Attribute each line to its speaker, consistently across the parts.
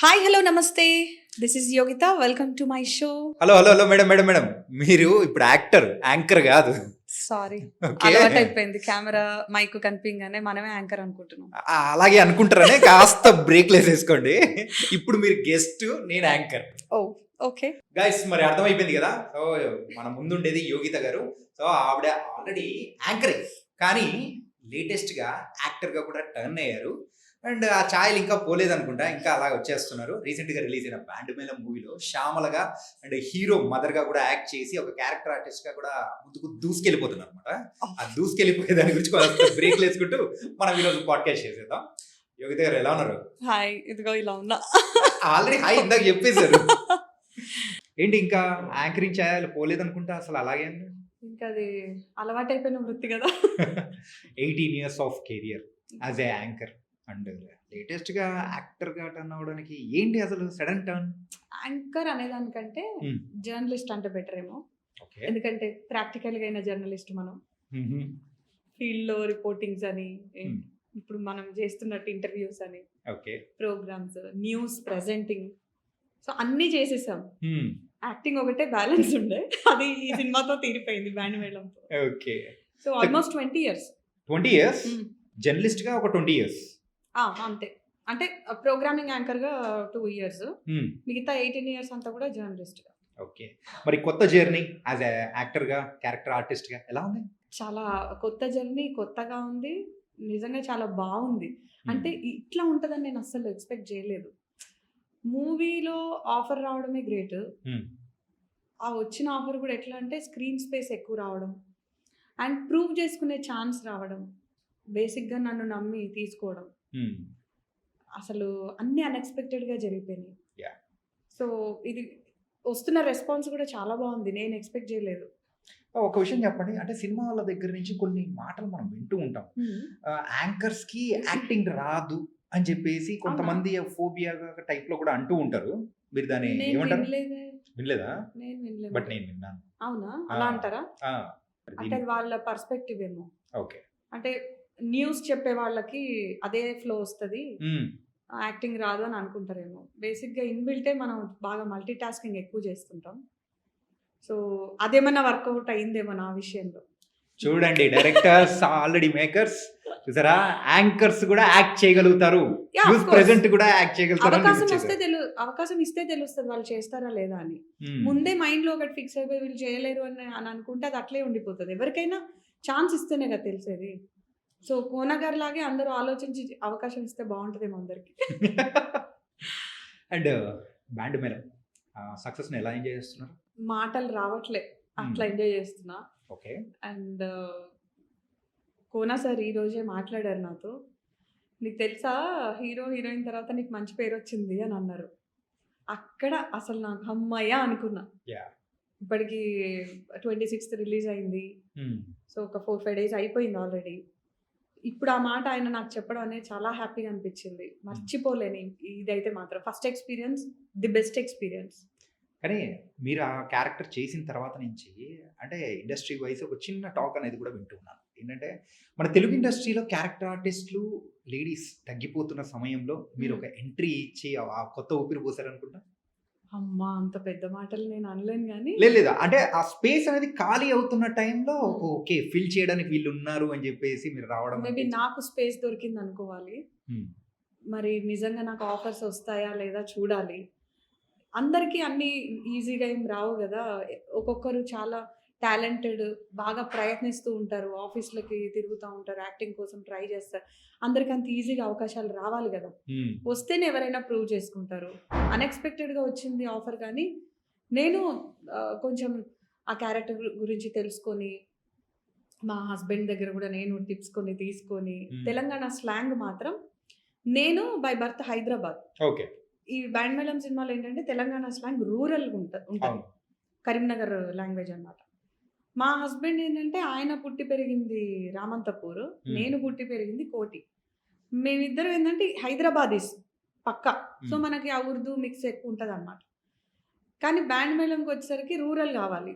Speaker 1: Hi hello నమస్తే this is Yogitha welcome to my show.
Speaker 2: Hello madam మీరు ఇప్పుడు anchor కాదు.
Speaker 1: Sorry,
Speaker 2: okay.
Speaker 1: అలవాటు అయిపోయింది. కెమెరా మైక్ కనిపించగానే మనమే యాంకర్ అనుకుంటున్నాం.
Speaker 2: అలాగే అనుకుంటారనే కాస్త బ్రేక్ వేసేసుకోండి. ఇప్పుడు మీరు గెస్ట్, నేను యాంకర్.
Speaker 1: ఓ ఓకే.
Speaker 2: గైస్ మరి అర్థమైపోయింది కదా. సో మన ముందుండేది యోగిత గారు. సో ఆవిడ ఆల్రెడీ యాంకరే, కానీ లేటెస్ట్ గా యాక్టర్ గా కూడా టర్న్ అయ్యారు. అండ్ ఆ ఛాయలు ఇంకా పోలేదు అనుకుంటా, ఇంకా అలా వచ్చేస్తున్నారు. రీసెంట్ గా రిలీజ్ అయిన బ్యాండ్ మేళం మూవీలో శ్యామలగా అండ్ హీరో మదర్ గా కూడా యాక్ట్ చేసి ఒక క్యారెక్టర్ ఆర్టిస్ట్ గా కూడా ముందుకు దూసుకెళ్ళిపోతున్నారు అనమాట. ఆ దూసుకెళ్ళిపోయే దాని గురించి బ్రేక్ వేసుకుంటూ మనం ఈరోజు పాడ్కాస్ట్ చేసేద్దాం. యోగిత గారు ఎలా ఉన్నారు?
Speaker 1: హాయ్, ఇదిగో ఇలా ఉన్నా.
Speaker 2: ఆల్రెడీ హాయ్ ఇందాక చెప్పేశారు. ఏంటి ఇంకా యాంకరింగ్ చేయాలి పోలేదు అనుకుంటా, అసలు అలాగే
Speaker 1: ఇంకా అది అలవాటు అయిపోయిన వృత్తి కదా.
Speaker 2: 18 years of career as a anchor and latest గా యాక్టర్ గా టర్న్ అవడానికి ఏంటి అసలు సడన్ టర్న్?
Speaker 1: యాంకర్ అనేదానికంటే జర్నలిస్ట్ అంటే బెటర్ ఏమో.
Speaker 2: ఓకే.
Speaker 1: ఎందుకంటే ప్రాక్టికల్ గా అయిన జర్నలిస్ట్ మనం. ఫీల్డ్ లో రిపోర్టింగ్స్ అని, ఇప్పుడు మనం చేస్తున్నట్టు ఇంటర్వ్యూస్ అని,
Speaker 2: okay,
Speaker 1: programmes, news presenting, so అన్ని చేసేసాం. యాక్టింగ్ ఒకటే బ్యాలెన్స్ ఉండే, అది ఈ సినిమాతో తీరిపోయింది బ్యాండ్ మేళంతో.
Speaker 2: Okay.
Speaker 1: So almost 20 years.
Speaker 2: 20 years journalist గా ఒక 20 years.
Speaker 1: అంతే. అంటే ప్రోగ్రామింగ్ యాంకర్ గా 2 years, మిగతా 18 years అంతా కూడా జర్నలిస్ట్ గా.
Speaker 2: ఓకే. మరి కొత్త జర్నీ యాజ్ ఏ యాక్టర్ గా, క్యారెక్టర్ ఆర్టిస్ట్ గా ఎలా ఉంది?
Speaker 1: చాలా కొత్త జర్నీ, కొత్తగా ఉంది. నిజంగా చాలా బాగుంది. అంటే ఇట్లా ఉంటుందని నేను అస్సలు ఎక్స్పెక్ట్ చేయలేదు. మూవీలో ఆఫర్ రావడమే గ్రేట్. ఆ వచ్చిన ఆఫర్ కూడా ఎట్లా అంటే స్క్రీన్ స్పేస్ ఎక్కువ రావడం అండ్ ప్రూవ్ చేసుకునే ఛాన్స్ రావడం, బేసిక్గా నన్ను నమ్మి తీసుకోవడం, అసలు అన్ని అన్ఎక్స్పెక్టెడ్గా జరిగిపోయినాయి. సో ఇది వస్తున్న రెస్పాన్స్ కూడా చాలా బాగుంది, నేను ఎక్స్పెక్ట్ చేయలేదు.
Speaker 2: ఒక విషయం చెప్పండి, అంటే సినిమా వాళ్ళ దగ్గర నుంచి కొన్ని మాటలు మనం వింటూ ఉంటాం. యాంకర్స్ కి యాక్టింగ్ రాదు అని చెప్పేసి కొంతమంది ఫోబియా టైప్ లో కూడా అంటూ ఉంటారు. మీరు దాన్ని ఏమంటారు? వినలేదా? బట్ నేను విన్నాను.
Speaker 1: అవునా? అలా అంటారా? అంటే వాళ్ళ పర్స్పెక్టివ్ ఏమో.
Speaker 2: ఓకే.
Speaker 1: అంటే న్యూస్ చెప్పే వాళ్ళకి అదే ఫ్లో వస్తుంది, యాక్టింగ్ రాదు అని అనుకుంటారేమో. బేసిక్గా ఇన్బిల్టే మనం బాగా మల్టీ టాస్కింగ్ ఎక్కువ చేస్తుంటాం. సో అదేమన్నా వర్కౌట్ అయిందేమో నా విషయంలో.
Speaker 2: చూడండి, డైరెక్టర్స్ ఆల్రెడీ మేకర్స్ చూసారా, యాంకర్స్ కూడా యాక్ట్ చేయగలుగుతారు, న్యూస్ ప్రెజెంట్ కూడా యాక్ట్ చేయగలుగుతారు.
Speaker 1: అవకాశం ఇస్తే తెలుస్తుంది వాళ్ళు చేస్తారా లేదా అని. ముందే మైండ్ లో ఒకటి ఫిక్స్ అయిపోయి వీళ్ళు చేయలేరు అని అనుకుంటే అది అట్లే ఉండిపోతుంది. ఎవరికైనా ఛాన్స్ ఇస్తేనే కదా తెలిసేది. సో కోన గారి లాగే అందరూ ఆలోచించి అవకాశం ఇస్తే బాగుంటుందేమో అందరికి.
Speaker 2: అండ్ బ్యాండ్ మేళం సక్సెస్ ఎలా ఎంజాయ్ చేస్తున్నారు?
Speaker 1: మాటలు రావట్లే, అట్లా ఎంజాయ్ చేస్తున్నా.
Speaker 2: ఓకే.
Speaker 1: అండ్ కోనా సార్ ఈ రోజే మాట్లాడారు నాతో. నీకు తెలుసా హీరో హీరోయిన్ తర్వాత నీకు మంచి పేరు వచ్చింది అని అన్నారు. అక్కడ అసలు నాకు అమ్మయ్య అనుకున్నా. ఇప్పటికి 26th రిలీజ్ అయింది. సో ఒక 4-5 days అయిపోయింది ఆల్రెడీ. ఇప్పుడు ఆ మాట ఆయన నాకు చెప్పడం అనేది చాలా హ్యాపీగా అనిపించింది. మర్చిపోలేని ఇదైతే మాత్రం first experience, the best experience.
Speaker 2: కానీ మీరు ఆ క్యారెక్టర్ చేసిన తర్వాత నుంచి అంటే ఇండస్ట్రీ వైజ్ ఒక చిన్న టాక్ అనేది కూడా వింటున్నాను. ఏంటంటే మన తెలుగు ఇండస్ట్రీలో క్యారెక్టర్ ఆర్టిస్టులు లేడీస్ తగ్గిపోతున్న సమయంలో మీరు ఒక ఎంట్రీ ఇచ్చి ఆ కొత్త ఊపిరి పోసారనుకుంటా.
Speaker 1: అమ్మా, అంత పెద్ద మాటలు నేను అనలేను కానీ
Speaker 2: లేదా, అంటే ఆ స్పేస్ అనేది ఖాళీ అవుతున్న టైంలో ఓకే ఫిల్ చేయడానికి వీళ్ళు ఉన్నారు అని చెప్పేసి మీరు రావడం.
Speaker 1: మేబీ నాకు స్పేస్ దొరికింది అనుకోవాలి. మరి నిజంగా నాకు ఆఫర్స్ వస్తాయా లేదా చూడాలి. అందరికీ అన్నీ ఈజీగా ఏం రావు కదా. ఒక్కొక్కరు చాలా టాలెంటెడ్, బాగా ప్రయత్నిస్తూ ఉంటారు, ఆఫీస్లకి తిరుగుతూ ఉంటారు, యాక్టింగ్ కోసం ట్రై చేస్తారు. అందరికి అంత ఈజీగా అవకాశాలు రావాలి కదా. వస్తేనే ఎవరైనా ప్రూవ్ చేసుకుంటారు. అన్ఎక్స్పెక్టెడ్గా వచ్చింది ఆఫర్, కానీ నేను కొంచెం ఆ క్యారెక్టర్ గురించి తెలుసుకొని మా హస్బెండ్ దగ్గర కూడా నేను టిప్స్ కొన్ని తీసుకొని, తెలంగాణ స్లాంగ్ మాత్రం నేను బై బర్త్ హైదరాబాద్.
Speaker 2: ఓకే.
Speaker 1: ఈ బ్యాండ్ మేళం సినిమాలో ఏంటంటే తెలంగాణ స్లాంగ్ రూరల్ ఉంటుంది, కరీంనగర్ లాంగ్వేజ్ అన్నమాట. మా హస్బెండ్ ఏంటంటే ఆయన పుట్టి పెరిగింది రామంతపూర్, నేను పుట్టి పెరిగింది కోటి. మేమిద్దరం ఏంటంటే హైదరాబాదీస్ పక్కా. సో మనకి ఆ ఉర్దూ మిక్స్ ఎక్కువ ఉంటుంది అన్నమాట. కానీ బ్యాండ్ మేళంకి వచ్చేసరికి రూరల్ కావాలి.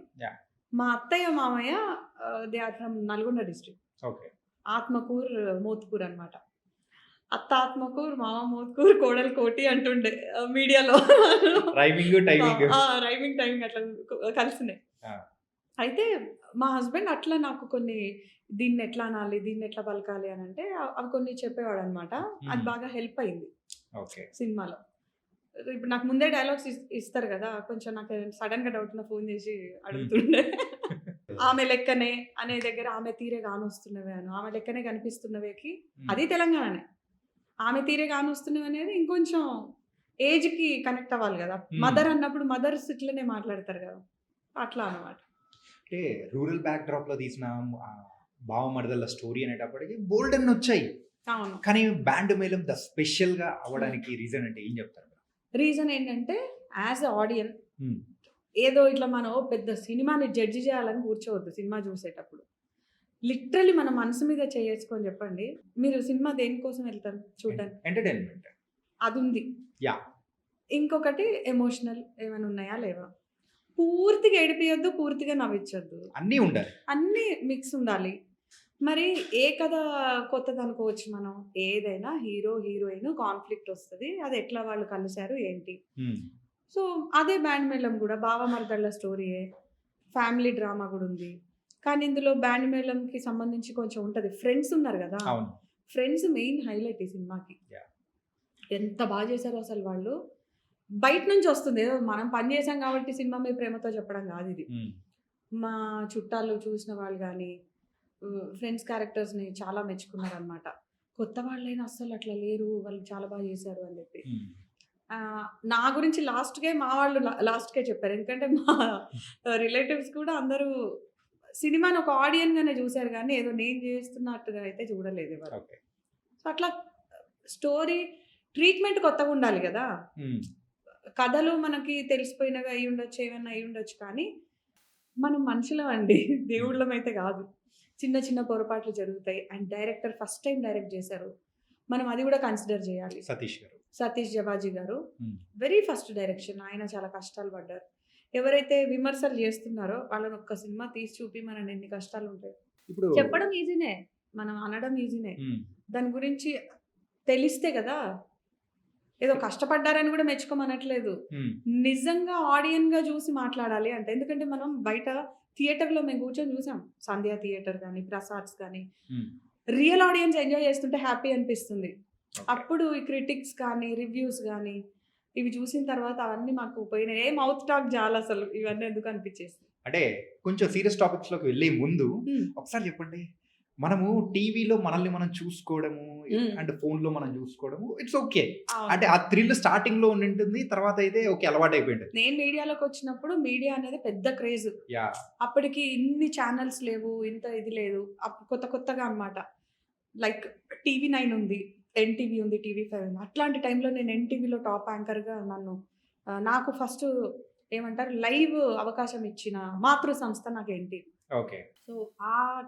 Speaker 1: మా అత్తయ్య మామయ్య they are from Nalgonda district, Atmakur Mothkur అనమాట. అత్త ఆత్మకూరు, మామ మోత్కూరు, కోడలు కోటి అంటుండే మీడియాలో.
Speaker 2: Rhyming, timing.
Speaker 1: రైమింగ్, టైమింగ్ అట్లా కలిసినాయి.
Speaker 2: ఆ!
Speaker 1: అయితే మా హస్బెండ్ అట్లా నాకు కొన్ని దీన్నెట్లా అనాలి, దీన్నెట్లా పలకాలి అనంటే అవి కొన్ని చెప్పేవాడనమాట. అది
Speaker 2: హ్మ్.
Speaker 1: బాగా హెల్ప్ అయింది
Speaker 2: ఓకే.
Speaker 1: సినిమాలో. ఇప్పుడు నాకు ముందే డైలాగ్స్ ఇస్తారు గదా! కొంచెం నాకు సడెన్‌గా డౌట్ ఉన్నా ఫోన్ జేసి అడుగుతుండే. ఆమె లెక్కనే అనే దగ్గర ఆమె తీరే గానొస్తున్నవే అను. ఆమె లెక్కనే కనిపిస్తున్నవేకి
Speaker 2: హ్మ్.
Speaker 1: అది తెలంగాణనే. ఆమె తీరే గానొస్తున్నవి అనేది ఇంకొంచెం ఏజ్‌కి కనెక్ట్ అవ్వాలి గదా!
Speaker 2: హ్మ్.
Speaker 1: మదర్ అన్నప్పుడు మదర్స్ ఇట్లనే మాట్లాడతారు గదా! అట్లా అన్నమాట.
Speaker 2: అంటే రూరల్ బ్యాక్‌డ్రాప్‌లో తీసిన బావమరదళ్ళ స్టోరీ అనేటప్పటికి బోలెడన్నొచ్చాయి.
Speaker 1: అవును.
Speaker 2: కానీ బ్యాండ్ మేళం ద స్పెషల్‌గా అవ్వడానికి రీజన్ అంటే ఏం చెప్తారు?
Speaker 1: రీజన్ ఏంటంటే యాస్ ఎ ఆడియన్
Speaker 2: హ్మ్.
Speaker 1: ఏదో ఇట్లా మనం పెద్ద సినిమాని జడ్జ్ చేయాలని కూర్చోవద్దు సినిమా చూసేటప్పుడు. లిటరల్లీ మన మనసు మీద చేసుకొని చెప్పండి. మీరు సినిమా దేనికోసం వెళ్తారు చూడడానికి?
Speaker 2: ఎంటర్‌టైన్‌మెంట్.
Speaker 1: అదుంది.
Speaker 2: యాహ్!
Speaker 1: ఇంకొకటి ఎమోషనల్ ఏమైనా ఉన్నాయా? లేవా? పూర్తిగా ఏడిపియొద్దు, పూర్తిగా నవ్వించొద్దు.
Speaker 2: అన్నీ ఉండాలి.
Speaker 1: అన్నీ మిక్స్ ఉండాలి. మరి ఏ కథ కొత్తదనుకోవచ్చు మనం. ఏదైనా హీరో, హీరోయిన్ కాన్‌ఫ్లిక్ట్ ఒస్తది. అది ఎట్లా వాళ్ళు కలిసారు ఏంటి?
Speaker 2: హ్మ్.
Speaker 1: సో, అదే బ్యాండ్ మేళం గూడా బావ-మరదళ్ళ స్టోరీయే. Family drama గూడుంది. కానీ ఇందులో బ్యాండ్ మేళంకి సంబంధించి కొంచెం ఉంటది. ఫ్రెండ్స్ ఉన్నారు గదా!
Speaker 2: అవును.
Speaker 1: ఫ్రెండ్స్ మెయిన్ హైలైట్ ఈ సినిమాకి.
Speaker 2: యాహ్!
Speaker 1: ఎంత బా చేశారో అసలు వాళ్ళు. బయట నుంచి ఒస్తుంది. ఏదో మనం పని చేసాం గాబట్టి సినిమా మీద ప్రేమతో చెప్పడం గాదిది.
Speaker 2: హ్మ్.
Speaker 1: మా చుట్టాలు చూసిన వాళ్ళు గానీ, ఫ్రెండ్స్ క్యారెక్టర్స్‌ని చాలా మెచ్చుకున్నారనమాట. కొత్త వాళ్ళైనా అస్సలు అట్లా లేరు. వాళ్ళు చాలా బా చేశారు అని జెప్పి.
Speaker 2: హ్మ్.
Speaker 1: నా గురించి లాస్ట్‌కే మా వాళ్ళు లాస్ట్‌కే చెప్పారు. ఎందుకంటే మా రిలేటివ్స్ కూడా అందరూ సినిమాని ఒక ఆడియన్‌గానే జూసారు గానీ, ఏదో నేను జేస్తున్నట్టుగా అయితే చూడలేదు ఎవరు.
Speaker 2: ఓకే.
Speaker 1: సో, అట్లా స్టోరీ ట్రీట్‌మెంట్ కొత్తగుండాలి గదా!
Speaker 2: హ్మ్.
Speaker 1: కథలు మనకి తెలిసిపోయినవి అయ్యుండొచ్చు, ఏవన్నా అయ్యుండొచ్చు కానీ, మనం మనుషులమండి.
Speaker 2: హ్మ్.
Speaker 1: దేవుళ్ళమైతే గాదు. చిన్న చిన్న పొరపాట్లు జరుగుతాయి. And director first time direct జేశారు. మనం అది గూడా కన్సిడర్ జేయాలి.
Speaker 2: సతీష్ గారు.
Speaker 1: సతీష్ జవాజీ గారు.
Speaker 2: హ్మ్.
Speaker 1: Very first direction. ఆయన చాలా కష్టాలు పడ్డారు. ఎవరైతే విమర్శలు జేస్తున్నారో వాళ్ళని ఒక్క సినిమా తీసి చూపిమనండి ఎన్ని కష్టాలుంటాయో.
Speaker 2: ఇప్పుడు
Speaker 1: చెప్పడం ఈజీనే. మనం అనడం ఈజీనే.
Speaker 2: హ్మ్.
Speaker 1: దాని గురించి తెలిస్తే గదా! ఏదో కష్టపడ్డారని గూడా మెచ్చుకోమనట్లేదు.
Speaker 2: హ్మ్.
Speaker 1: నిజంగా ఆడియన్‌గా జూసి మాట్లాడాలి అంటే. ఎందుకంటే మనం బయట థియేటర్‌లో మేము కూర్చొని జూసాం. సంధ్య థియేటర్ గాని, ప్రసాద్స్ గాని.
Speaker 2: హ్మ్.
Speaker 1: రియల్ ఆడియన్స్ ఎంజాయ్ చేస్తుంటే హ్యాపీ అనిపిస్తుంది.
Speaker 2: ఓకే.
Speaker 1: అప్పుడు ఈ క్రిటిక్స్ కానీ, రివ్యూస్ గాని, ఇవి చూసిన తర్వాత అవన్నీ మాకు పోయినాయి. ఏ మౌత్ టాక్ జాలసలు ఇవన్నీ ఎందుకు అనిపిచ్చేసింది.
Speaker 2: అంటే కొంచెం సీరియస్ టాపిక్స్‌లోకి వెళ్ళే ముందు
Speaker 1: హ్మ్.
Speaker 2: ఒకసారి చెప్పండి. మనము టీవీలో మనల్ని మనం చూసుకోవడము
Speaker 1: హ్మ్.
Speaker 2: అండ్ ఫోన్‌లో మనం చూసుకోవడము ఇట్స్ ఓకే. అంటే
Speaker 1: అవును.
Speaker 2: ఆ థ్రిల్ స్టార్టింగ్‌లో ఉండింటుంది. తర్వాత అయితే ఓకే అలవాటయిపోయింది.
Speaker 1: నేను మీడియాలోకొచ్చినప్పుడు మీడియా అనేది పెద్ద క్రేజ్.
Speaker 2: యాహ్!
Speaker 1: అప్పటికి ఇన్ని ఛానెల్స్ లేవు. ఇంత ఇది లేదు. కొత్త కొత్తగా అన్నమాట. లైక్ టీవీ9 ఉంది. ఎన్‌టీవీ ఉంది. టీవీ5 ఉంది. అట్లాంటి టైంలో నేను ఎన్‌టీవీలో టాప్ యాంకర్‌గా నన్ను నాకు ఫస్ట్ ఏమంటారు లైవ్ అవకాశం ఇచ్చిన మాతృ సంస్థ నాకు ఎన్‌టీవీ.
Speaker 2: ఓకే.
Speaker 1: సో, ఆహ్,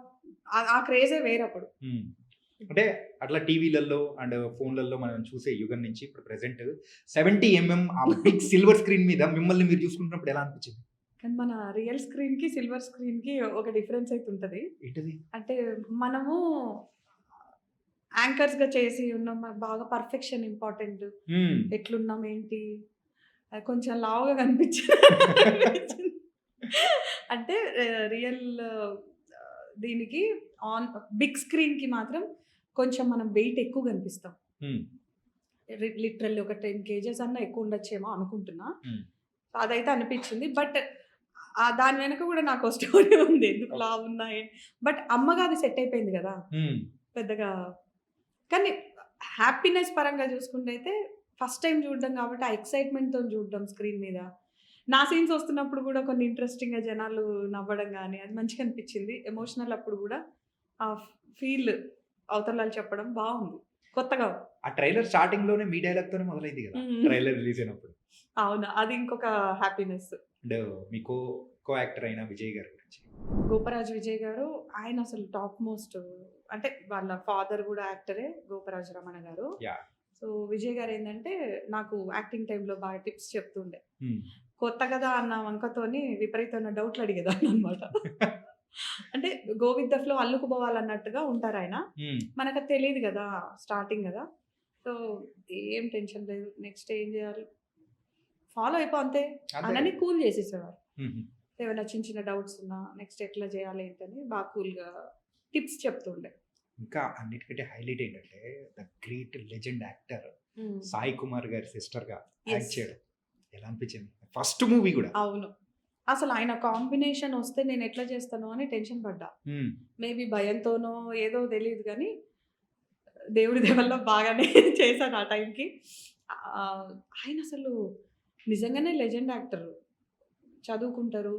Speaker 1: ఆ క్రేజే వేరప్పుడు.
Speaker 2: హ్మ్. అంటే అట్లా టీవీలలో అండ్ ఫోన్‌లలో మనం చూసే యుగం నుంచి ఇప్పుడు ప్రెజెంట్ 70 ఆ బిగ్ సిల్వర్ స్క్రీన్ మీద మిమ్మల్ని మీరు చూసుకుంటున్నప్పుడు ఎలా అనిపించింది?
Speaker 1: కానీ మన రియల్ స్క్రీన్‌కి, సిల్వర్ స్క్రీన్‌కి ఒక డిఫరెన్స్ అయితే ఉంటది.
Speaker 2: ఏంటది?
Speaker 1: అంటే మనము యాంకర్స్‌గా చేసి ఉన్నాం. బాగా పర్ఫెక్షన్ ఇంపార్టెంట్.
Speaker 2: హ్మ్.
Speaker 1: ఎట్లున్నాం ఏంటి? కొంచెం లావుగా కనిపించింది. అంటే రియల్ దీనికి ఆన్ బిగ్ స్క్రీన్‌కి మాత్రం కొంచెం మనం వెయిట్ ఎక్కువ కనిపిస్తాం.
Speaker 2: హ్మ్.
Speaker 1: లిటరల్లీ ఒక 10 కేజెస్ అన్నా ఎక్కువ ఉండొచ్చేమో అనుకుంటున్నా.
Speaker 2: హ్మ్.
Speaker 1: అదైతే అనిపించింది. బట్ దాని వెనక కూడా నాకో స్టోరీ ఉంది. ఎందుకు
Speaker 2: ఓకే.
Speaker 1: లావున్నా బట్ అమ్మగా అది సెట్ అయిపోయింది గదా!
Speaker 2: హ్మ్.
Speaker 1: పెద్దగా కానీ హ్యాపీనెస్ పరంగా చూసుకుంటే అయితే ఫస్ట్ టైమ్ చూడడం కాబట్టి ఆ ఎక్సైట్‌మెంట్‌తోని చూడడం స్క్రీన్ మీద. నా సీన్స్ వస్తున్నప్పుడు గూడా కొన్ని ఇంట్రెస్టింగ్‌గా జనాలు నవ్వడం గాని అది మంచిగా అనిపించింది. ఎమోషనల్ అప్పుడు గూడా ఆ ఫీల్ అవతలాలు చెప్పడం బావుంది. కొత్తగా ఉంది.
Speaker 2: ఆ ట్రైలర్ స్టార్టింగ్‌లోనే మీ డైలాగ్‌తోనే మొదలైంది గదా!
Speaker 1: హ్మ్.
Speaker 2: ట్రైలర్ రిలీజ్ అయినప్పుడు.
Speaker 1: అవును. అది ఇంకొక happiness.
Speaker 2: And me co actor అయిన విజయ్ గారి గురించి.
Speaker 1: గోపరాజు విజయ్ గారు ఆయన అసలు టాప్ మోస్ట్ అంటే వాళ్ళ ఫాదర్ గూడా యాక్టరే గోపరాజు రమణ గారు.
Speaker 2: యాహ్!
Speaker 1: సో, విజయ్ గారేందంటే నాకు యాక్టింగ్ టైమ్‌లో బాగా టిప్స్ చెప్తుండే.
Speaker 2: హ్మ్.
Speaker 1: కొత్త గదా అన్న వంకతోని విపరీతమైన డౌట్‌లు అడిగేదాన్ననమాట. అంటే 'గో విత్ ద ఫ్లో' అల్లుకుపోవాలన్నట్టుగా ఉంటారాయన.
Speaker 2: హ్మ్.
Speaker 1: మనకది తెలీదు గదా! స్టార్టింగ్ గదా! సో ఏం టెన్షన్ లేదు. నెక్స్ట్ ఏం చేయాలి? ఫాలో అయిపో అంతే
Speaker 2: అంతే.
Speaker 1: అనని కూల్ చేసేసేవారు.
Speaker 2: హుహు.
Speaker 1: ఏమైనా చిన్న చిన్న డౌట్స్ ఉన్నా నెక్స్ట్ ఎట్లా చేయాలి ఏంటని బాగా కూల్‌గా టిప్స్ చెప్తుండే.
Speaker 2: ఇంకా అన్నిటికంటే హైలైట్ ఏంటంటే ద గ్రేట్ లెజెండ్ యాక్టర్
Speaker 1: హ్మ్.
Speaker 2: సాయి కుమార్ గారి సిస్టర్‌గా
Speaker 1: యెస్.
Speaker 2: యాక్ట్ చేయడం ఎలా అనిపించింది? ఫస్ట్ మూవీ గూడా.
Speaker 1: అవును. అసలు ఆయన కాంబినేషన్ వస్తే నేను ఎట్లా చేస్తానో అని టెన్షన్ పడ్డా.
Speaker 2: హ్మ్.
Speaker 1: మేబీ భయంతోనో ఏదో తెలీదు గానీ, దేవుడి దయ వల్ల బాగానే చేశాను ఆ టైంకి. ఆయన అసలు నిజంగానే లెజెండ్ యాక్టర్. చదువుకుంటారు.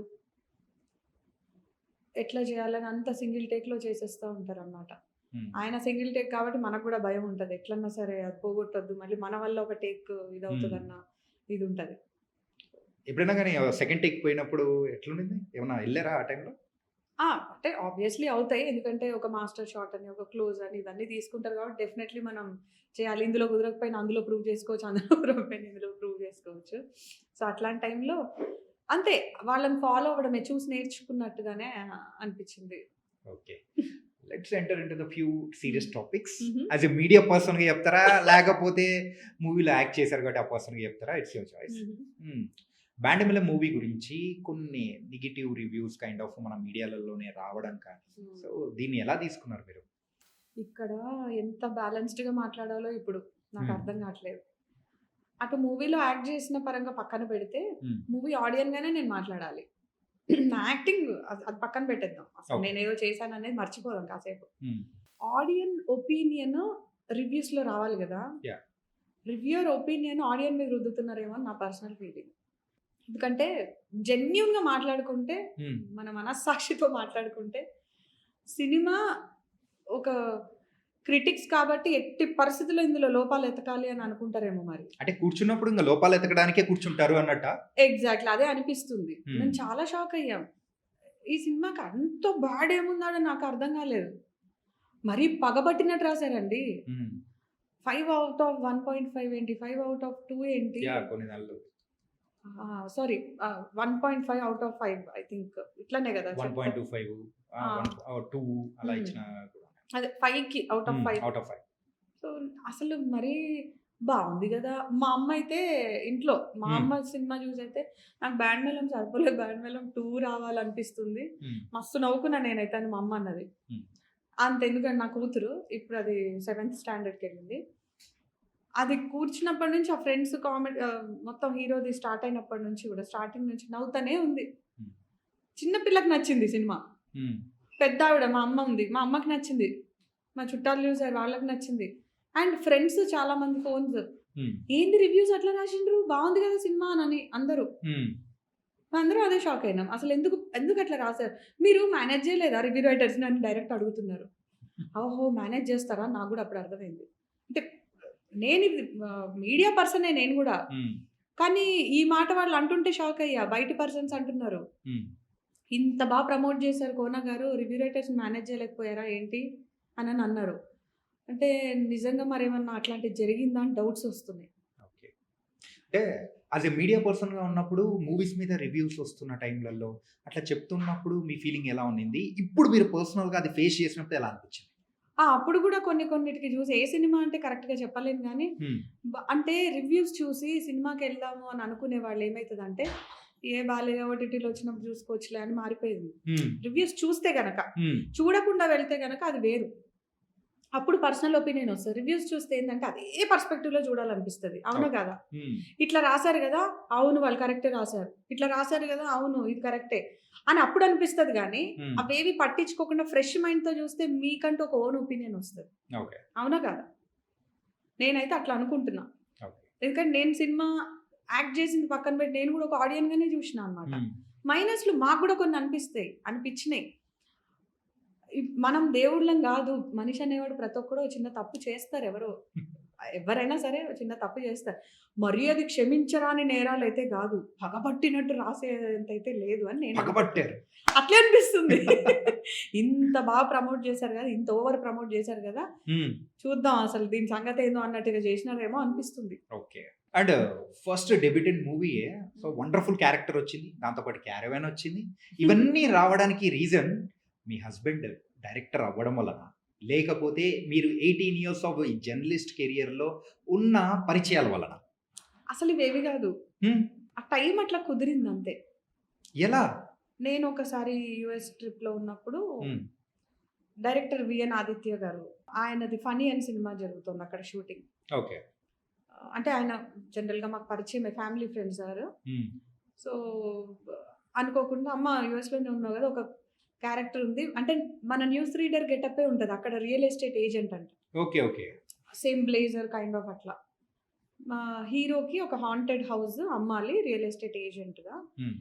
Speaker 1: ఎట్లా చేయాలని అంత సింగిల్ టేక్‌లో చేసేస్తా ఉంటారనమాట.
Speaker 2: హ్మ్.
Speaker 1: ఆయన సింగిల్ టేక్ కాబట్టి మనకు కూడా భయం ఉంటది. ఎట్లన్నా సరే అది పోగొట్టొద్దు. మళ్ళీ మన వల్ల ఒక టేక్ ఇదవుతదన్న ఇది ఉంటది.
Speaker 2: ఎప్పుడైనా గాని సెకండ్ టేక్ పోయినప్పుడు ఎట్లుండింది? ఏమన్నా ఎళ్లారా ఆ టైంలో?
Speaker 1: అంటే ఆబ్వియస్‌లీ అవుతాయి. ఎందుకంటే ఒక మాస్టర్ షాట్ అని, ఒక క్లోజ్ అని ఇవన్నీ తీసుకుంటారు కాబట్టి డెఫినెట్‌లీ మనం చేయాలి. ఇందులో కుదరకపోయినా అందులో ప్రూవ్ చేసుకోవచ్చు. అందులో కుదరకపోయినా ఇందులో ప్రూవ్ చేసుకోవచ్చు. సో, అట్లాంటి టైంలో అంతే వాళ్ళని ఫాలో అవ్వడమే చూసి నేర్చుకున్నట్టుగానే అనిపించింది.
Speaker 2: Okay. Let's enter into the few serious topics.
Speaker 1: హుహు.
Speaker 2: యాస్ ఎ మీడియా పర్సన్‌గా చెప్తారా? లేకపోతే మూవీలో యాక్ట్ చేశారు కాబట్టి ఆ పర్సన్‌గా చెప్తారా? It's your choice.
Speaker 1: హుహు.
Speaker 2: హ్మ్. 'బ్యాండమిల' మూవీ గురించి కొన్ని నెగెటివ్ రివ్యూస్ కైండ్ ఆఫ్ మన మీడియాలలోనే రావడం కానీ, సో దీన్ని ఎలా తీసుకున్నారు మీరు?
Speaker 1: ఇక్కడ ఎంత బ్యాలెన్స్‌డ్‌గా మాట్లాడాలో ఇప్పుడు నాకు
Speaker 2: హ్మ్.
Speaker 1: అర్థం కావట్లేదు. అటు మూవీలో యాక్ట్ చేసిన పరంగా పక్కన పెడితే,
Speaker 2: హ్మ్.
Speaker 1: మూవీ ఆడియన్‌గానే నేను మాట్లాడాలి. నా యాక్టింగ్ అది పక్కన పెట్టేద్దాం. అసలు
Speaker 2: ఓకే.
Speaker 1: నేనేదో చేశాననేది మర్చిపోదాం కాసేపు.
Speaker 2: హ్మ్.
Speaker 1: ఆడియన్ ఒపీనియన్ రివ్యూస్‌లో రావాలి గదా!
Speaker 2: యాహ్!
Speaker 1: రివ్యూయర్ ఒపీనియన్ ఆడియన్ మీద రుద్దుతున్నారేమో అని నా పర్సనల్ ఫీలింగ్. ఎందుకంటే జెన్యూన్‌గా మాట్లాడుకుంటే,
Speaker 2: హ్మ్.
Speaker 1: మన మనస్సాక్షితో మాట్లాడుకుంటే, సినిమా ఒక క్రిటిక్స్ కాబట్టి ఎట్టి పరిస్థితుల్లో ఇందులో లోపాలు ఎతకాలి అని అనుకుంటారేమో మరి.
Speaker 2: అంటే కూర్చున్నప్పుడు ఇంక లోపాలు ఎతకడానికే కూర్చుంటారు అన్నట్టా?
Speaker 1: ఎగ్జాక్ట్‌లీ అదే అనిపిస్తుంది.
Speaker 2: హ్మ్.
Speaker 1: మేము చాలా షాక్ అయ్యాం. ఈ సినిమాకి అంత బ్యాడ్ ఏముందాడో నాకు అర్థం కాలేదు. మరీ పగబట్టినట్టు రాసారండి.
Speaker 2: హ్మ్.
Speaker 1: 5 ఔట్ ఆఫ్ 1.5 ఏంటి? 5 ఔట్ ఆఫ్ 2 ఏంటి?
Speaker 2: యాహ్! కొన్ని నెలలు.
Speaker 1: Sorry 1.5 out of 5 I think ఇట్లనే కదా చెప్తారు.
Speaker 2: 1.25
Speaker 1: ఆ!
Speaker 2: 2 అలా
Speaker 1: హ్మ్.
Speaker 2: ఇచ్చిన
Speaker 1: అదే 5కి out of 5.
Speaker 2: Out of 5.
Speaker 1: So, అసలు మరీ బావుంది గదా! మా అమ్మయితే ఇంట్లో మా
Speaker 2: హ్మ్.
Speaker 1: అమ్మ సినిమా చూసైతే నాకు 'బ్యాండ్ మేళం' సరిపోలేదు 'బ్యాండ్ మేళం 2' రావాలనిపిస్తుంది.
Speaker 2: హ్మ్.
Speaker 1: మస్తు నవ్వుకున్నా నేనైతే అని మా అమ్మ అన్నది.
Speaker 2: హ్మ్.
Speaker 1: అంతెందుకండి నా కూతురు ఇప్పుడు అది 7థ్ స్టాండర్డ్‌కెళ్ళింది. అది కూర్చున్నప్పటి నుంచి ఆ ఫ్రెండ్స్ కామెడీ మొత్తం హీరోది స్టార్ట్ అయినప్పటి నుంచి కూడా స్టార్టింగ్ నుంచి నవ్వుతానే ఉంది.
Speaker 2: హ్మ్.
Speaker 1: చిన్న పిల్లకి నచ్చింది సినిమా.
Speaker 2: హ్మ్.
Speaker 1: పెద్దావిడ మా అమ్మ ఉంది. మా అమ్మకి నచ్చింది. మా చుట్టాలు చూసారు వాళ్ళకి నచ్చింది. అండ్ ఫ్రెండ్స్ చాలా మంది ఫోన్స్.
Speaker 2: హ్మ్.
Speaker 1: ఏంది రివ్యూస్ అట్లా రాసిండ్రు? బావుంది కదా సినిమా అనని అందరూ.
Speaker 2: హ్మ్.
Speaker 1: అందరం అదే షాక్ అయినాం. అసలు ఎందుకు అట్లా రాసారు? మీరు మేనేజ్ చేయలేదా రివ్యూ రైటర్స్‌ని అని డైరెక్ట్ అడుగుతున్నారు. ఓహో! మేనేజ్ చేస్తారా? నాకు గూడా అప్పుడు అర్థమైంది. అంటే నేనిది మీడియా పర్సనే నేను గూడా.
Speaker 2: హ్మ్.
Speaker 1: కానీ ఈ మాట వాళ్ళు అంటుంటే షాక్ అయ్యా. బయటి పర్సన్స్ అంటున్నారు.
Speaker 2: హ్మ్.
Speaker 1: ఇంత ప్రమోట్ చేశారు కోన గారు రివ్యూ రైటర్స్‌ని మేనేజ్ చేయలేకపోయారా ఏంటి? అనని అన్నారు. అంటే నిజంగా మరేమన్నా అట్లాంటిది జరిగిందా అని డౌట్స్ వస్తున్నాయి.
Speaker 2: ఓకే. అంటే యాస్ ఎ మీడియా పర్సన్‌గా ఉన్నప్పుడు మూవీస్ మీద రివ్యూస్ వస్తున్న టైంలలో అట్లా చెప్తున్నప్పుడు మీ ఫీలింగ్ ఎలా ఉండింది? ఇప్పుడు మీరు పర్సనల్‌గా అది ఫేస్ చేసినప్పుడు ఎలా అనిపించింది?
Speaker 1: అప్పుడు గూడా కొన్నిటికి చూసి ఏ సినిమా అంటే కరెక్ట్‌గా చెప్పలేను గానీ,
Speaker 2: హ్మ్.
Speaker 1: అంటే రివ్యూస్ చూసి సినిమాకెళ్దాము అని అనుకునే వాళ్ళు ఏమైతదంటే, ఏ బాలేదు ఓటీటీలో వచ్చినప్పుడు చూసుకోవచ్చులే అని మారిపోయింది.
Speaker 2: హ్మ్.
Speaker 1: రివ్యూస్ చూస్తే గనక.
Speaker 2: హ్మ్.
Speaker 1: చూడకుండా వెళ్తే గనక అది వేరు. అప్పుడు పర్సనల్ ఒపీనియన్ వస్తది. రివ్యూస్ చూస్తే ఏందంటే అదే పర్స్‌పెక్టివ్‌లో చూడాలనిపిస్తది. అవునా
Speaker 2: ఓకే.
Speaker 1: కాదా?
Speaker 2: హ్మ్.
Speaker 1: ఇట్లా రాసారు గదా! అవును వాళ్ళు కరెక్టే రాసారు. ఇట్లా రాసారు గదా! అవును ఇది కరెక్టే. అని అప్పుడు అనిపిస్తది గానీ,
Speaker 2: హ్మ్.
Speaker 1: అవేవి పట్టించుకోకుండా ఫ్రెష్ మైండ్‌తో చూస్తే మీకంటూ ఒక ఓన్ ఒపీనియన్ వస్తది.
Speaker 2: ఓకే.
Speaker 1: అవునా కాదా? నేనైతే అట్లా అనుకుంటున్నా.
Speaker 2: ఓకే.
Speaker 1: ఎందుకంటే నేను సినిమా యాక్ట్ చేసింది పక్కన పెట్టి నేను గూడా ఒక ఆడియన్‌గానే చూషినా అనమాట.
Speaker 2: హ్మ్.
Speaker 1: మైనస్‌లు మాకు గూడా కొన్ని అనిపించినాయి. మనం దేవుళ్ళం గాదు. మనిషి అనేవాడు ప్రతి ఒక్కడు ఓ చిన్న తప్పు చేస్తారు ఎవరో. ఎవరైనా సరే ఓ చిన్న తప్పు చేస్తారు. మరీ అది క్షమించరాని నేరాలైతే గాదు. పగబట్టినట్టు రాసేంతైతే లేదు అని నేను
Speaker 2: పగబట్టారు.
Speaker 1: అట్లే అనిపిస్తుంది. ఇంత ప్రమోట్ చేశారు గదా! ఇంత ఓవర్ ప్రమోట్ చేశారు గదా!
Speaker 2: హ్మ్.
Speaker 1: చూద్దాం అసలు దీని సంగతేందో అన్నట్టుగా చేసినారేమో అనిపిస్తుంది.
Speaker 2: ఓకే. అండ్ ఫస్ట్ డెబ్యూటెంట్ మూవీయే. సో వండర్‌ఫుల్ క్యారెక్టర్ వచ్చింది. దాంతో పాటు క్యారవాన్ వచ్చింది. ఇవన్నీ రావడానికి రీజన్ మీ హస్బెండ్ డైరెక్టర్ అవ్వడం వలన. లేకపోతే మీరు 18 ఇయర్స్ ఆఫ్ జర్నలిస్ట్ కెరియర్‌లో ఉన్న పరిచయాల వలన?
Speaker 1: అసలు ఇవేవి కాదు.
Speaker 2: హ్మ్.
Speaker 1: ఆ టైం అట్లా కుదిరింది అంతే.
Speaker 2: ఎలా?
Speaker 1: నేను ఒకసారి యూఎస్ ట్రిప్‌లో ఉన్నప్పుడు
Speaker 2: హ్మ్.
Speaker 1: డైరెక్టర్ విఎన్ ఆదిత్య గారు, ఆయనది 'ఫనీ' అని సినిమా జరుగుతుంది అక్కడ షూటింగ్.
Speaker 2: ఓకే.
Speaker 1: అంటే ఆయన జనరల్‌గా మాకు పరిచయమే, ఫ్యామిలీ ఫ్రెండ్ సార్.
Speaker 2: హ్మ్.
Speaker 1: సో, అనుకోకుండా అమ్మ యూఎస్‌లోనే ఉన్నావు కదా! ఒక క్యారెక్టర్ ఉంది. అంటే మన న్యూస్ రీడర్ గెటప్పే ఉంటది. అక్కడ రియల్ ఎస్టేట్ ఏజెంట్ అంట.
Speaker 2: Okay. Okay.
Speaker 1: Same blazer kind of అట్లా. మా హీరోకి ఒక హాంటెడ్ హౌస్ అమ్మాలి రియల్ ఎస్టేట్ ఏజెంట్‌గా.
Speaker 2: హ్మ్.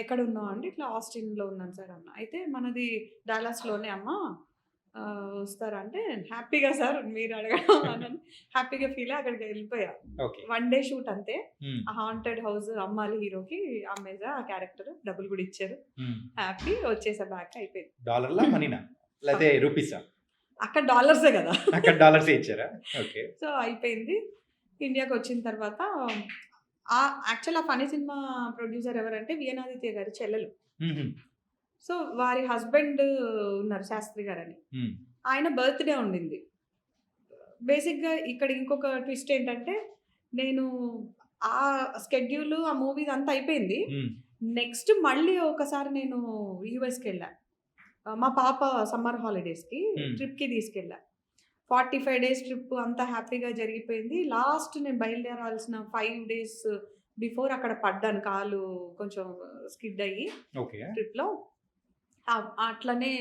Speaker 1: ఎక్కడున్నావు అంటే, ఇట్లా ఆస్టిన్‌లో ఉన్నాను సార్ అన్నా. అయితే మనది డాలస్‌లోనే అమ్మ, వస్తారా అంటే, హ్యాపీగా సార్ మీరు అడగడం అనని హ్యాపీగా ఫీల్ అయ్యి అక్కడికి వెళ్ళిపోయా.
Speaker 2: ఓకే.
Speaker 1: 1 డే షూట్ అంతే.
Speaker 2: హ్మ్.
Speaker 1: ఆ హాంటెడ్ హౌస్ అమ్మాలి హీరోకి అమ్మేసా ఆ క్యారెక్టర్. డబ్బులు కూడా ఇచ్చారు.
Speaker 2: హ్మ్.
Speaker 1: హ్యాపీ వచ్చేసా బ్యాక్ అయిపోయింది.
Speaker 2: డాలర్‌లా? మనీనా? లేతే రూపీసా?
Speaker 1: అక్కడ డాలర్సే కదా!
Speaker 2: అక్కడ డాలర్సే ఇచ్చారా? ఓకే.
Speaker 1: సో, అయిపోయింది. ఇండియాకొచ్చిన తర్వాత యాక్చువల్ ఆ 'ఫనీ' సినిమా ప్రొడ్యూసర్ ఎవరంటే విఎన్ ఆదిత్య గారి చెల్లెలు.
Speaker 2: హుహు.
Speaker 1: సో, వారి హస్బెండ్ ఉన్నారు శాస్త్రి గారని.
Speaker 2: హ్మ్.
Speaker 1: ఆయన బర్త్‌డే ఉండింది. బేసిక్‌గా ఇక్కడ ఇంకొక ట్విస్ట్ ఏంటంటే, నేను ఆ స్కెడ్యూలు, ఆ మూవీదంతా అయిపోయింది.
Speaker 2: హ్మ్.
Speaker 1: నెక్స్ట్ మళ్ళీ ఒకసారి నేను యూఎస్‌కెళ్ళా. మా పాప సమ్మర్ హాలిడేస్‌కి
Speaker 2: హ్మ్.
Speaker 1: ట్రిప్‌కి తీసుకెళ్ళా. 45 డేస్ ట్రిప్ అంతా హ్యాపీగా జరిగిపోయింది. లాస్ట్ నేను బయలుదేరాల్సిన 5 డేస్ బిఫోర్ అక్కడ పడ్డాను. కాలు కొంచెం స్కిడ్ అయ్యి
Speaker 2: ఓకే.
Speaker 1: ట్రిప్‌లో. అట్లనే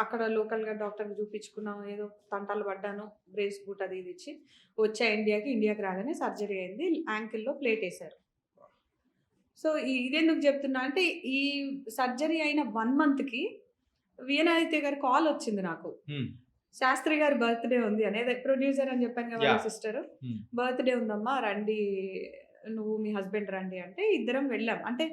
Speaker 1: అక్కడ లోకల్‌గా డాక్టర్‌కి చూపించుకున్నాం. ఏదో తంటాలు పడ్డాను. బ్రేస్ బూట్ అది ఇది ఇచ్చి వచ్చా ఇండియాకి. ఇండియాకి రాగానే సర్జరీ అయింది. యాంకిల్‌లో ప్లేటేశారు. సో, ఇదెందుకు చెప్తున్నా అంటే, ఈ సర్జరీ అయిన 1 మంత్‌కి వీణాదిత్య గారి కాలొచ్చింది నాకు.
Speaker 2: హ్మ్.
Speaker 1: శాస్త్రి గారి బర్త్‌డే ఉంది అని. అదే ప్రొడ్యూసర్ అని చెప్పాను కదా! వాళ్ళ
Speaker 2: యాహ్!
Speaker 1: సిస్టరు.
Speaker 2: హ్మ్.
Speaker 1: బర్త్‌డే ఉందమ్మా రండి, నువ్వు మీ హస్బెండ్ రండి అంటే ఇద్దరం వెళ్ళాం. అంటే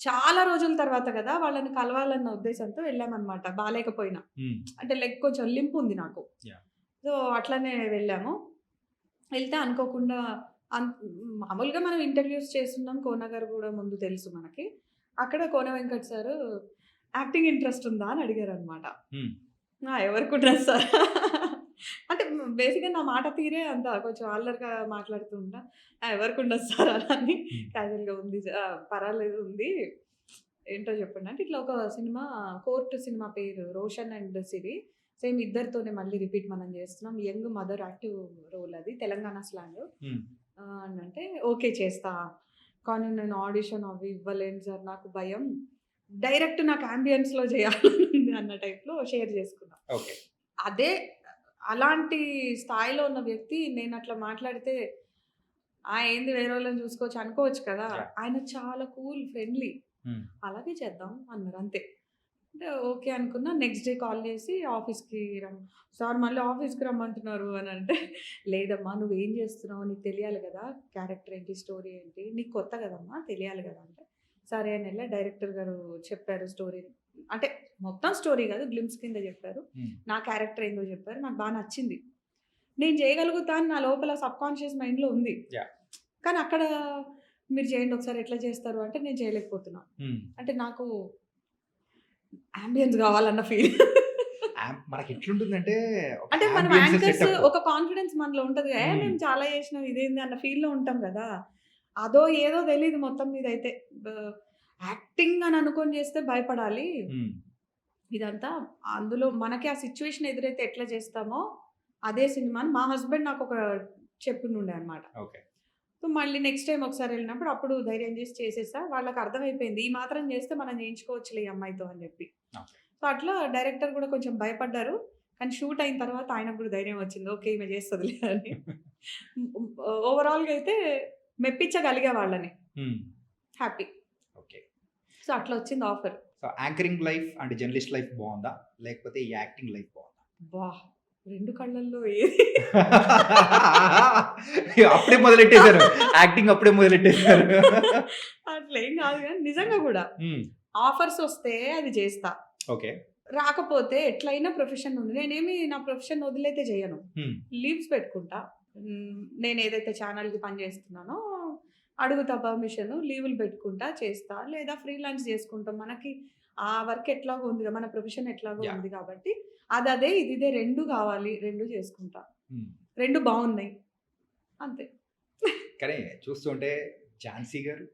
Speaker 1: చాలా రోజుల తర్వాత కదా! వాళ్ళని కలవాలన్న ఉద్దేశంతో వెళ్ళామనమాట బాలేకపోయినా.
Speaker 2: హ్మ్.
Speaker 1: అంటే లెగ్ కొంచెం లింప్ ఉంది నాకు.
Speaker 2: యాహ్!
Speaker 1: సో, అట్లనే వెళ్ళాము. వెళ్తే అనుకోకుండా అన్ మామూలుగా మనం ఇంటర్‌వ్యూస్ చేస్తున్నాం. కోన గారు గూడా ముందు తెలుసు మనకి. అక్కడ Kona Venkat sir acting interest ఉందా అని అడిగారనమాట.
Speaker 2: హ్మ్.
Speaker 1: ఎవరికుండదు సార్. అంటే బేసిక్‌గా నా మాట తీరే అంత కొంచెం అల్లరిగా మాట్లాడుతూ ఉంటా. ఎవరికుండదు సార్ అని
Speaker 2: హ్మ్.
Speaker 1: క్యాజువల్‌గా ఉంది పర్వాలేదు ఉంది. ఏంటో చెప్పండి అంటే, ఇట్లా ఒక సినిమా, కోర్ట్ సినిమా పేరు 'రోషన్ అండ్ సిరి'. సేమ్ ఇద్దరితోనే మళ్ళీ రిపీట్ మనం చేస్తున్నాం. యంగ్ మదర్ యాక్టివ్ రోల్ అది. తెలంగాణ స్లాంగ్.
Speaker 2: హ్మ్.
Speaker 1: అనంటే ఓకే చేస్తా. కానీ నేను ఆడిషన్ అవి ఇవ్వలేను సార్. నాకు భయం. డైరెక్ట్ నాకు యాంబియన్స్‌లో చేయాలనుంది అన్న టైప్‌లో షేర్ చేసుకున్నా.
Speaker 2: ఓకే.
Speaker 1: అదే అలాంటి స్థాయిలో ఉన్న వ్యక్తి నేనట్లా మాట్లాడితే, ఏంది వేరేళ్ళని చూసుకోవచ్చు అనుకోవచ్చు కదా!
Speaker 2: యాహ్!
Speaker 1: ఆయన చాలా కూల్, ఫ్రెండ్లీ.
Speaker 2: హ్మ్.
Speaker 1: అలాగే చేద్దాం అన్నారు అంతే. అంటే ఓకే అనుకున్నా. నెక్స్ట్ డే కాల్ చేసి ఆఫీస్‌కి సార్ మళ్ళీ ఆఫీస్‌కి రమ్మంటున్నారు అనంటే, లేదమ్మా నువ్వేం చేస్తున్నావో నీకు తెలియాలి గదా! క్యారెక్టర్ ఏంటి? స్టోరీ ఏంటి? నీకు కొత్త గదమ్మా! తెలియాలి గదా! అంటే, సరే అని ఎళ్ళా. డైరెక్టర్ గారు చెప్పారు స్టోరీ. అంటే మొత్తం స్టోరీ గాదు. గ్లింప్స్ కింద చెప్పారు.
Speaker 2: హ్మ్.
Speaker 1: నా క్యారెక్టర్ ఏందో చెప్పారు. నాకు బా నచ్చింది. నేను చేయగలుగుతా అని నా లోపల సబ్‌కాన్షియస్ మైండ్‌లో ఉంది.
Speaker 2: యాహ్!
Speaker 1: కానీ అక్కడ మీరు చేయండి ఒకసారి ఎట్లా చేస్తారు అంటే నేను చేయలేకపోతున్నా.
Speaker 2: హ్మ్.
Speaker 1: అంటే నాకు యాంబియన్స్ గావాలన్న ఫీల్.
Speaker 2: మనకెట్లుంటుందంటే ఒక
Speaker 1: అంటే మనం
Speaker 2: యాంబియన్స్
Speaker 1: యాంకర్స్
Speaker 2: సెటప్.
Speaker 1: ఒక కాన్ఫిడెన్స్ మనలో ఉంటది.
Speaker 2: హ్మ్.
Speaker 1: మేము చాలా చేసినాం ఇదేంది అన్న ఫీల్‌లో ఉంటాం గదా! అదో ఏదో తెలీదు మొత్తం మీదైతే. బ యాక్టింగ్ అని అనుకోని చేస్తే భయపడాలి.
Speaker 2: హ్మ్.
Speaker 1: ఇదంతా అందులో మనకి ఆ సిట్యుయేషన్ ఎదురైతే ఎట్లా చేస్తామో అదే సినిమా అని మా హస్బెండ్ నాకొక చెప్పిండుండే అన్నమాట.
Speaker 2: ఓకే.
Speaker 1: సో, మళ్ళీ నెక్స్ట్ టైమ్ ఒకసారి ఎళ్ళినప్పుడు అప్పుడు ధైర్యం చేసి చేసేసా. వాళ్ళకి అర్థమైపోయింది. ఈ మాత్రం చేస్తే మనం చేయించుకోవచ్చులే ఈ అమ్మాయితో అని చెప్పి.
Speaker 2: ఓకే.
Speaker 1: సో, అట్లా డైరెక్టర్ గూడా కొంచెం భయపడ్డారు. కానీ షూట్ అయిన తర్వాత ఆయనకు గూడా ధైర్యం వచ్చింది. ఓకే. ఈమె చేస్తదిలే అని. ఓవరాల్‌గా అయితే మెప్పించగలిగా వాళ్ళని.
Speaker 2: హ్మ్.
Speaker 1: హ్యాపీ.
Speaker 2: ఓకే.
Speaker 1: సో, అట్లా వచ్చింది offer.
Speaker 2: So, anchoring life and journalist life బావుందా? లేకపోతే ఈ యాక్టింగ్ లైఫ్ బావుందా?
Speaker 1: అబ్బా! 2 కళ్ళల్లో ఏది
Speaker 2: అప్పుడే మొదలెట్టేసారు. యాక్టింగ్ అప్పుడే మొదలెట్టేసారు.
Speaker 1: అట్లేం కాదు గానీ నిజంగా గూడా.
Speaker 2: హ్మ్.
Speaker 1: ఆఫర్స్ వస్తే అది చేస్తా.
Speaker 2: ఓకే.
Speaker 1: రాకపోతే ఎట్లైనా ప్రొఫెషన్ ఉంది. నేనేమి నా ప్రొఫెషన్ వదిలైతే చేయను.
Speaker 2: హ్మ్.
Speaker 1: లీవ్స్ పెట్టుకుంటా. నేనేదైతే ఛానెల్‌కి పని చేస్తున్నానో అడుగుతా పర్మిషన్. లీవులు పెట్టుకుంటా, చేస్తా. లేదా ఫ్రీలాన్స్ చేసుకుంటాం. మనకి ఆ వర్క్ ఎట్లాగో ఉందిగా, మన ప్రొఫెషన్ ఎట్లాగో
Speaker 2: Yeah.
Speaker 1: ఉంది కాబట్టి అదే ఇదే 2 కావాలి, 2 చేసుకుంటా.
Speaker 2: హ్మ్.
Speaker 1: 2 బాగున్నాయి అంతే.
Speaker 2: కానీ చూస్తుంటే ఝాన్సీ గారు,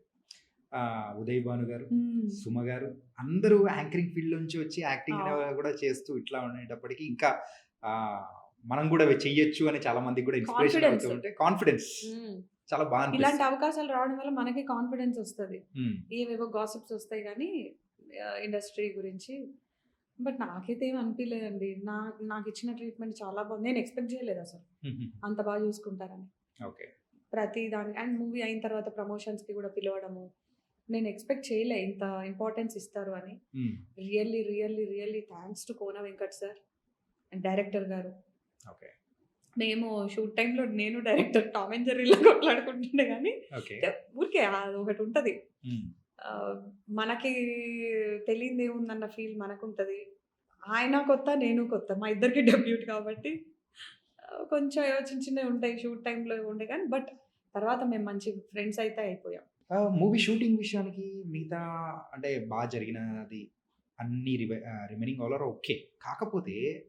Speaker 2: ఉదయ్ భాను గారు,
Speaker 1: హ్మ్.
Speaker 2: సుమ గారు అందరూ యాంకరింగ్ ఫీల్డ్ నుంచి వచ్చి యాక్టింగ్
Speaker 1: అవును.
Speaker 2: కూడా చేస్తూ ఇట్లా ఉండేటప్పటికి ఇంకా మనం కూడా చెయ్యొచ్చు అని చాలా మందికి కూడా ఇన్స్పిరేషన్
Speaker 1: కాన్ఫిడెన్స్.
Speaker 2: అవుతూ ఉంటే కాన్ఫిడెన్స్
Speaker 1: హ్మ్.
Speaker 2: చాలా బాగా
Speaker 1: ఇలాంటి
Speaker 2: అనిపిస్తుంది.
Speaker 1: అవకాశాలు రావడం వల్ల మనకి కాన్ఫిడెన్స్ వస్తది.
Speaker 2: హ్మ్.
Speaker 1: ఏవేవో గాసిప్స్ వస్తాయి గానీ ఇండస్ట్రీ గురించి. బట్ నాకైతే ఏమి అనిపియలేదండి. నాకిచ్చిన ట్రీట్మెంట్ చాలా బాగుంది. నేను ఎక్స్‌పెక్ట్ చేయలేదసలు.
Speaker 2: హుహు.
Speaker 1: అంత బాగా చూసుకుంటారని.
Speaker 2: ఓకే.
Speaker 1: ప్రతి దానికి అండ్ మూవీ అయిన తర్వాత ప్రమోషన్స్‌కి కూడా పిలవడము. నేను ఎక్స్‌పెక్ట్ చేయలే ఇంత ఇంపార్టెన్స్ ఇస్తారు అని.
Speaker 2: హ్మ్.
Speaker 1: Really thanks to Kona Venkat sir and director గారు.
Speaker 2: ఓకే.
Speaker 1: మేము షూట్ టైమ్‌లో నేను డైరెక్టర్ టామ్ అండ్ జెర్రీలా కొట్లాడుకుంటుండే గానీ
Speaker 2: ఓకే.
Speaker 1: ఊరికే అదొకటుంటది.
Speaker 2: హ్మ్.
Speaker 1: మనకి తెలీనిదేముందన్న ఫీల్ మనకుంటది. ఆయన కొత్త, నేను కొత్త. మా ఇద్దరికి డెబ్యూట్ కాబట్టి కొంచెం ఏవో చిన్న చిన్నవి ఉంటాయి షూట్ టైమ్‌లో ఉండే గానీ, బట్ తర్వాత మేము మంచి ఫ్రెండ్స్ అయితే అయిపోయాం.
Speaker 2: మూవీ షూటింగ్ విషయానికి మిగతా అంటే జరిగినది అన్ని రిమైనింగ్ ఆల్ ఆర్ ఓకే. కాకపోతే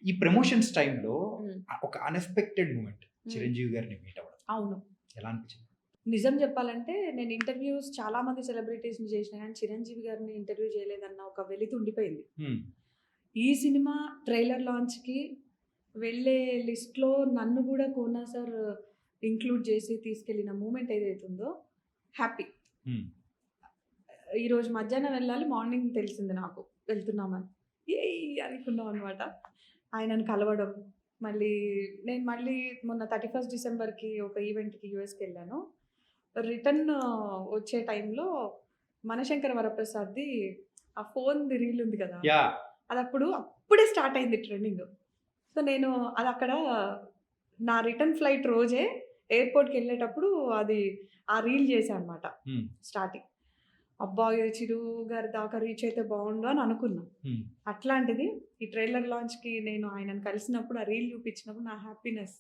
Speaker 2: ఈ ప్రమోషన్స్ టైమ్‌లో
Speaker 1: హ్మ్.
Speaker 2: ఒక అన్‌ఎక్స్‌పెక్టెడ్ మూమెంట్
Speaker 1: హ్మ్.
Speaker 2: చిరంజీవి గారిని మీట్ అవ్వడం.
Speaker 1: అవును.
Speaker 2: ఎలా అనిపించింది?
Speaker 1: నిజం చెప్పాలంటే నేను ఇంటర్వ్యూస్ చాలా మంది సెలబ్రిటీస్‌ని చేసినా గానీ, చిరంజీవి గారిని ఇంటర్వ్యూ చేయలేదన్న ఒక వెలితి ఉండిపోయింది.
Speaker 2: హ్మ్.
Speaker 1: ఈ సినిమా ట్రైలర్ లాంచ్‌కి వెళ్ళే లిస్ట్‌లో నన్ను గూడా కోన సార్ ఇంక్లూడ్ చేసి తీసుకెళ్ళిన మూమెంట్ ఏదైతే ఉందో హ్యాపీ.
Speaker 2: హ్మ్.
Speaker 1: ఈరోజు మధ్యాహ్నం వెళ్ళాలి. మార్నింగ్ తెలిసింది నాకు వెళ్తున్నామని. ఏయ్! అనుకున్నాం అనమాట. ఆయనను కలవడం. నేను మొన్న 31 డిసెంబర్‌కి ఒక ఈవెంట్‌కి యూఎస్‌కెళ్ళాను. రిటర్న్ వచ్చే టైంలో మనశంకర వరప్రసాద్‌ది ఆ ఫోన్‌ది రీల్ ఉంది కదా!
Speaker 2: యాహ్!
Speaker 1: అప్పుడే స్టార్ట్ అయింది ట్రెండింగ్. సో, నేను అదక్కడ నా రిటర్న్ ఫ్లైట్ రోజే ఎయిర్‌పోర్ట్‌కెళ్ళేటప్పుడు ఆ రీల్ చేశా అనమాట
Speaker 2: హ్మ్.
Speaker 1: స్టార్టింగ్. అబ్బా! ఇది చిరు గారి దాకా రీచ్ అయితే బావుండు అని అనుకున్నా.
Speaker 2: హ్మ్.
Speaker 1: అట్లాంటిది ఈ ట్రైలర్ లాంచ్‌కి నేను ఆయనను కలిసినప్పుడు ఆ రీల్ చూపించినప్పుడు నా హ్యాపీనెస్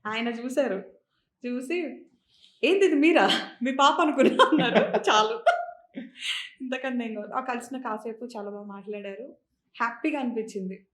Speaker 1: ఆయన చూసారు. చూసి "ఏందిది మీరా? మీ పాప అనుకున్నా" అన్నారు. చాలు. ఇంతకన్నా నేను కలిసిన కాసేపు చాలా బాగా మాట్లాడారు. హ్యాపీగా అనిపించింది.